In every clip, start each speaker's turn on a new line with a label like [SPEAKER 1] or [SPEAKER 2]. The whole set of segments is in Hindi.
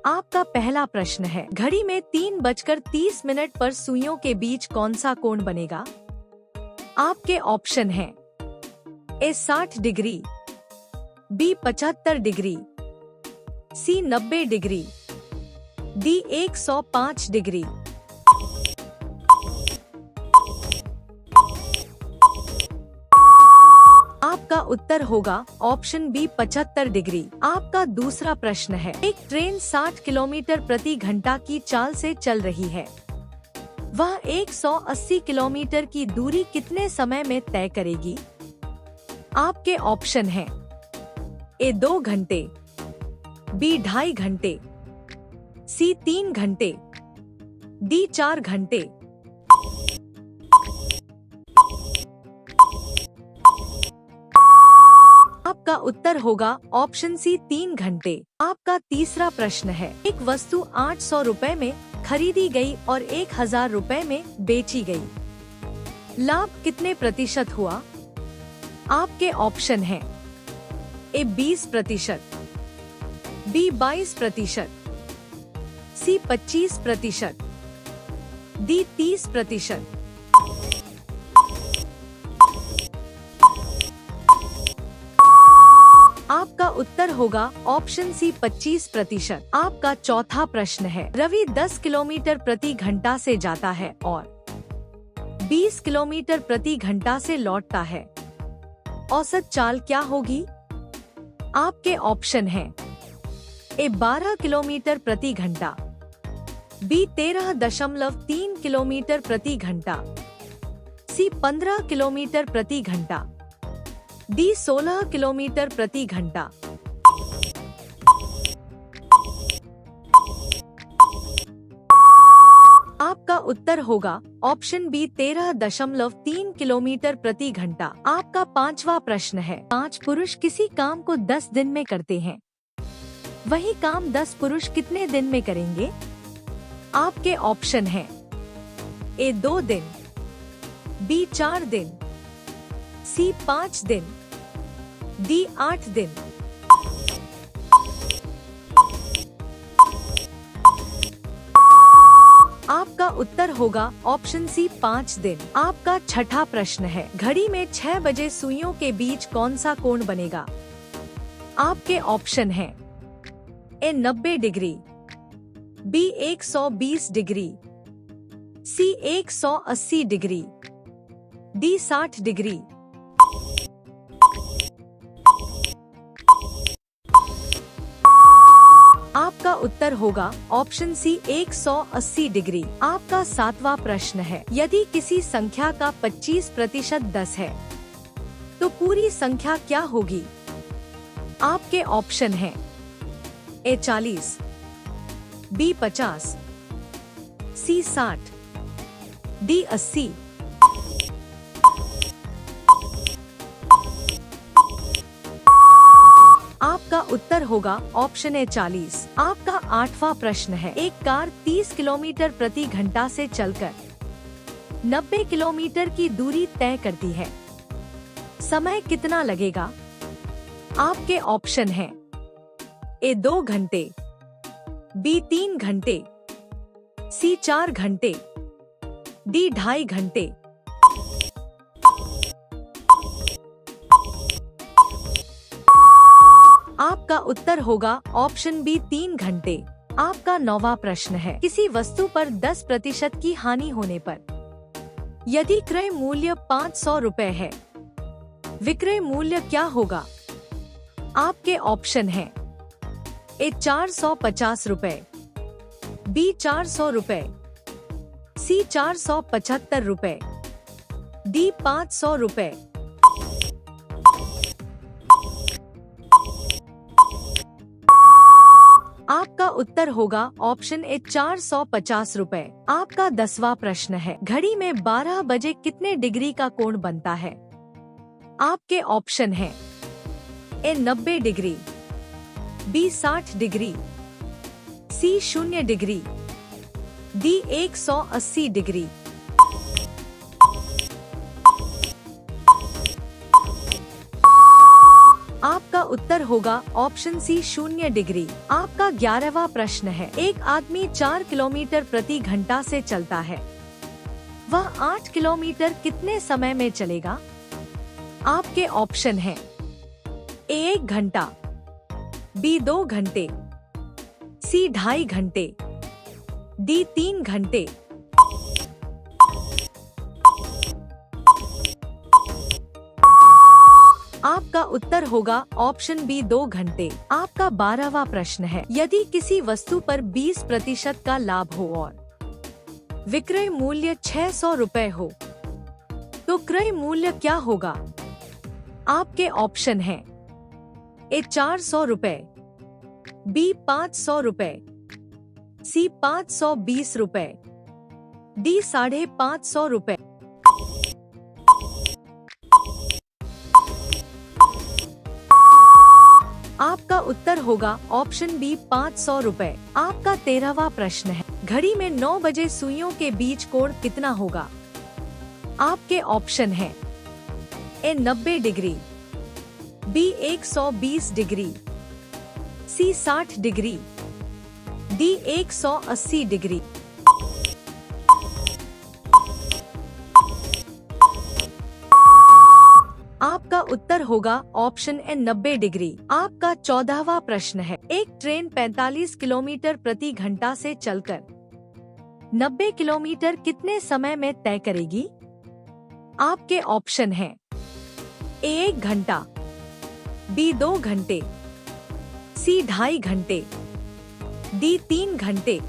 [SPEAKER 1] आपका पहला प्रश्न है, घड़ी में 3:30 पर सुइयों के बीच कौन सा कोण बनेगा? आपके ऑप्शन हैं ए 60 डिग्री, बी 75 डिग्री, सी 90 डिग्री, डी 105 डिग्री। आपका उत्तर होगा ऑप्शन बी 75 डिग्री। आपका दूसरा प्रश्न है, एक ट्रेन 60 किलोमीटर प्रति घंटा की चाल से चल रही है। वह 180 किलोमीटर की दूरी कितने समय में तय करेगी? आपके ऑप्शन हैं ए 2 घंटे, बी 2.5 घंटे, सी 3 घंटे, डी 4 घंटे। आपका उत्तर होगा ऑप्शन सी 3 घंटे। आपका तीसरा प्रश्न है, एक वस्तु 800 रुपए में खरीदी गई और 1000 रुपए में बेची गई। लाभ कितने प्रतिशत हुआ? आपके ऑप्शन हैं ए 20%, बी 22%, सी 25%, डी 30%। आपका उत्तर होगा ऑप्शन सी 25%। आपका चौथा प्रश्न है, रवि 10 किलोमीटर प्रति घंटा से जाता है और 20 किलोमीटर प्रति घंटा से लौटता है। औसत चाल क्या होगी? आपके ऑप्शन हैं ए 12 किलोमीटर प्रति घंटा, बी 13.3 किलोमीटर प्रति घंटा, सी 15 किलोमीटर प्रति घंटा, डी 16 किलोमीटर प्रति घंटा। आपका उत्तर होगा ऑप्शन बी 13.3 किलोमीटर प्रति घंटा। आपका पांचवा प्रश्न है, 5 पुरुष किसी काम को 10 दिन में करते हैं, वही काम 10 पुरुष कितने दिन में करेंगे? आपके ऑप्शन हैं ए 2 दिन, बी 4 दिन, सी 5 दिन, डी 8 दिन। आपका उत्तर होगा ऑप्शन सी 5 दिन। आपका छठा प्रश्न है, घड़ी में 6 बजे सुइयों के बीच कौन सा कोण बनेगा? आपके ऑप्शन हैं ए 90 डिग्री, बी 120 डिग्री, सी 180 डिग्री, डी 60 डिग्री। आपका उत्तर होगा ऑप्शन सी 180 डिग्री। आपका सातवां प्रश्न है, यदि किसी संख्या का 25% 10 है तो पूरी संख्या क्या होगी? आपके ऑप्शन हैं ए 40, बी 50, सी 60, डी 80। आपका उत्तर होगा ऑप्शन ए 40। आपका आठवां प्रश्न है, एक कार 30 किलोमीटर प्रति घंटा से चलकर 90 किलोमीटर की दूरी तय करती है। समय कितना लगेगा? आपके ऑप्शन हैं ए 2 घंटे, बी 3 घंटे, सी 4 घंटे, डी 2.5 घंटे। आपका उत्तर होगा ऑप्शन बी 3 घंटे। आपका 9वां प्रश्न है, किसी वस्तु पर 10% की हानि होने पर यदि क्रय मूल्य 500 रुपए है, विक्रय मूल्य क्या होगा? आपके ऑप्शन हैं ए 450 रुपए, बी 400 रुपए, सी 475 रुपए, डी 500 रुपए। आपका उत्तर होगा ऑप्शन ए 450 रुपए। आपका 10वां प्रश्न है, घड़ी में 12 बजे कितने डिग्री का कोण बनता है? आपके ऑप्शन हैं ए 90 डिग्री, बी 60 डिग्री, सी 0 डिग्री, डी 180 डिग्री। आपका उत्तर होगा ऑप्शन सी 0 डिग्री। आपका 11वां प्रश्न है, एक आदमी 4 किलोमीटर प्रति घंटा से चलता है, वह 8 किलोमीटर कितने समय में चलेगा? आपके ऑप्शन हैं ए 1 घंटा, बी 2 घंटे, सी 2.5 घंटे, डी 3 घंटे। आपका उत्तर होगा ऑप्शन बी 2 घंटे। आपका 12वां प्रश्न है, यदि किसी वस्तु पर 20% का लाभ हो और विक्रय मूल्य 600 रुपए हो, तो क्रय मूल्य क्या होगा? आपके ऑप्शन हैं ए 400 रुपए, बी 500 रुपए, सी 520 रुपए, डी 550 रुपए। आपका उत्तर होगा ऑप्शन बी 500 रुपए। आपका 13वां प्रश्न है, घड़ी में 9 बजे सुइयों के बीच कोण कितना होगा? आपके ऑप्शन हैं ए 90 डिग्री, बी 120 डिग्री, सी 60 डिग्री, डी 180 डिग्री। आपका उत्तर होगा ऑप्शन ए 90 डिग्री। आपका 14वां प्रश्न है, एक ट्रेन 45 किलोमीटर प्रति घंटा से चलकर 90 किलोमीटर कितने समय में तय करेगी? आपके ऑप्शन हैं ए 1 घंटा, बी 2 घंटे, सी 2.5 घंटे, डी 3 घंटे।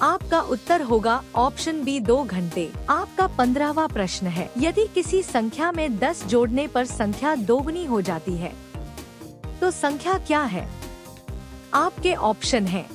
[SPEAKER 1] आपका उत्तर होगा ऑप्शन बी 2 घंटे। आपका 15वां प्रश्न है, यदि किसी संख्या में 10 जोड़ने पर संख्या दोगुनी हो जाती है, तो संख्या क्या है? आपके ऑप्शन हैं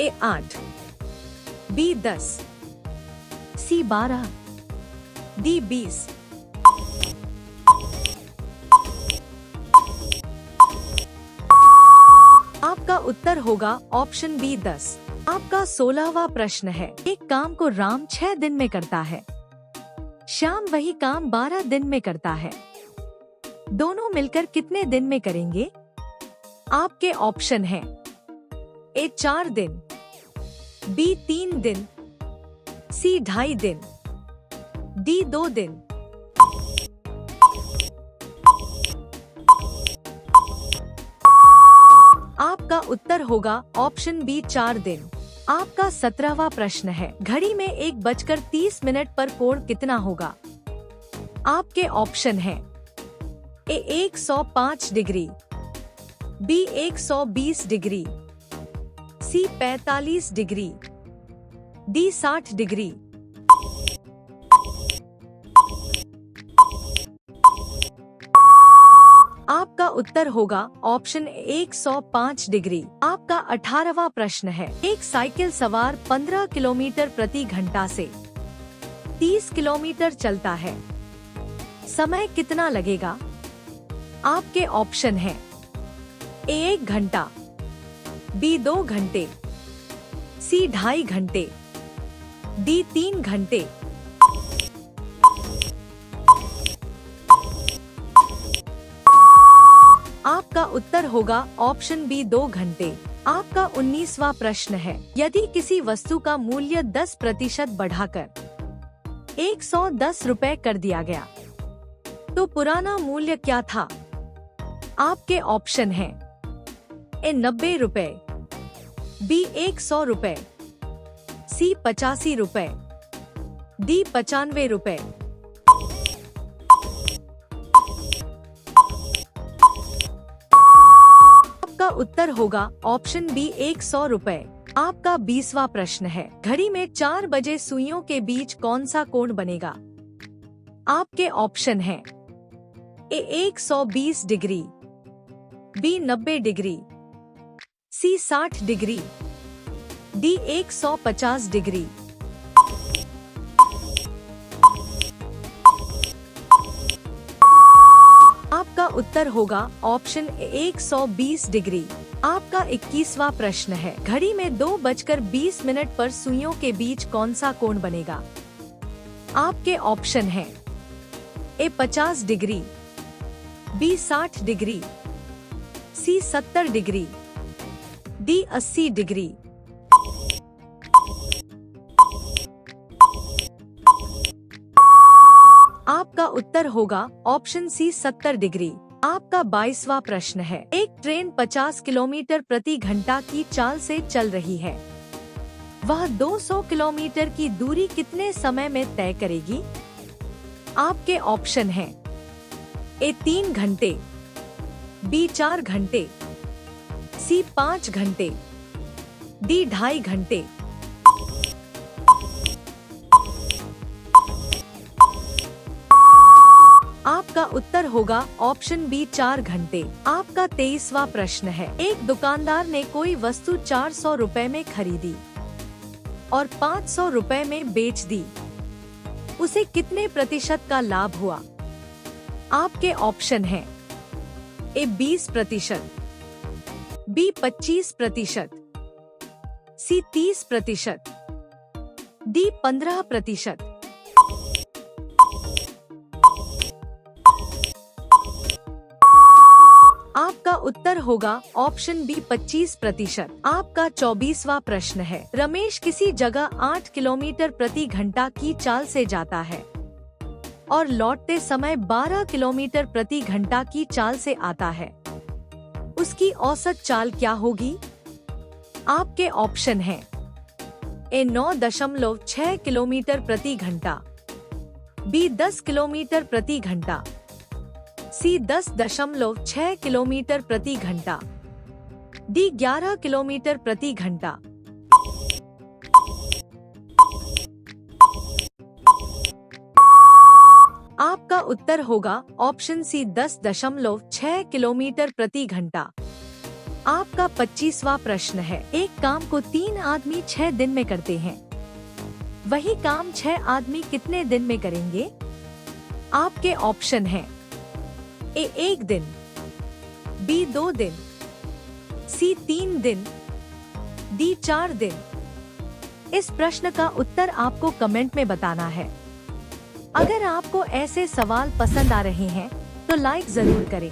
[SPEAKER 1] ए 8, बी 10, सी 12, डी 20। आपका उत्तर होगा ऑप्शन बी 10। आपका 16वां प्रश्न है, एक काम को राम 6 दिन में करता है, श्याम वही काम 12 दिन में करता है, दोनों मिलकर कितने दिन में करेंगे? आपके ऑप्शन हैं ए 4 दिन, बी 3 दिन, सी 2.5 दिन, डी 2 दिन। आपका उत्तर होगा ऑप्शन बी 4 दिन। आपका 17वां प्रश्न है, घड़ी में 1:30 पर कोण कितना होगा? आपके ऑप्शन हैं ए 105 डिग्री, बी 120 डिग्री, सी 45 डिग्री, डी 60 डिग्री। आपका उत्तर होगा ऑप्शन 105 डिग्री। आपका 18वां प्रश्न है, एक साइकिल सवार 15 किलोमीटर प्रति घंटा से 30 किलोमीटर चलता है, समय कितना लगेगा? आपके ऑप्शन हैं ए 1 घंटा, बी 2 घंटे, सी 2.5 घंटे, डी 3 घंटे। आपका उत्तर होगा ऑप्शन बी 2 घंटे। आपका 19वां प्रश्न है, यदि किसी वस्तु का मूल्य 10% बढ़ाकर 110 रुपए कर दिया गया, तो पुराना मूल्य क्या था? आपके ऑप्शन हैं ए 90 रुपए, बी 100 रुपए, सी 85 रुपए, डी 95 रुपए। आपका उत्तर होगा ऑप्शन बी 100 रुपए। आपका 20वां प्रश्न है, घड़ी में 4 बजे सुइयों के बीच कौन सा कोण बनेगा? आपके ऑप्शन हैं ए 120 डिग्री, बी 90 डिग्री, सी 60 डिग्री, डी 150 डिग्री। आपका उत्तर होगा ऑप्शन 120 डिग्री। आपका 21वां प्रश्न है, घड़ी में 2:20 पर सुइयों के बीच कौन सा कोण बनेगा? आपके ऑप्शन हैं ए 50 डिग्री, बी 60 डिग्री, सी 70 डिग्री, डी 80 डिग्री। आपका उत्तर होगा ऑप्शन सी 70 डिग्री। आपका 22वां प्रश्न है, एक ट्रेन 50 किलोमीटर प्रति घंटा की चाल से चल रही है। वह 200 किलोमीटर की दूरी कितने समय में तय करेगी? आपके ऑप्शन हैं ए 3 घंटे, बी 4 घंटे, सी 5 घंटे, डी 2.5 घंटे। आपका उत्तर होगा ऑप्शन बी 4 घंटे। आपका 23वां प्रश्न है, एक दुकानदार ने कोई वस्तु 400 रुपए में खरीदी और 500 रुपए में बेच दी। उसे कितने प्रतिशत का लाभ हुआ? आपके ऑप्शन हैं ए 20%, बी 25%, सी 30%, डी 15%। आपका उत्तर होगा ऑप्शन बी 25%। आपका 24वां प्रश्न है, रमेश किसी जगह 8 किलोमीटर प्रति घंटा की चाल से जाता है और लौटते समय 12 किलोमीटर प्रति घंटा की चाल से आता है। उसकी औसत चाल क्या होगी? आपके ऑप्शन हैं ए 9.6 किलोमीटर प्रति घंटा, बी 10 किलोमीटर प्रति घंटा, सी 10.6 किलोमीटर प्रति घंटा, डी 11 किलोमीटर प्रति घंटा। आपका उत्तर होगा ऑप्शन सी 10.6 किलोमीटर प्रति घंटा। आपका 25वां प्रश्न है, एक काम को 3 आदमी 6 दिन में करते हैं, वही काम 6 आदमी कितने दिन में करेंगे? आपके ऑप्शन हैं ए 1 दिन, बी 2 दिन, सी 3 दिन, डी 4 दिन। इस प्रश्न का उत्तर आपको कमेंट में बताना है। अगर आपको ऐसे सवाल पसंद आ रहे हैं तो लाइक जरूर करें।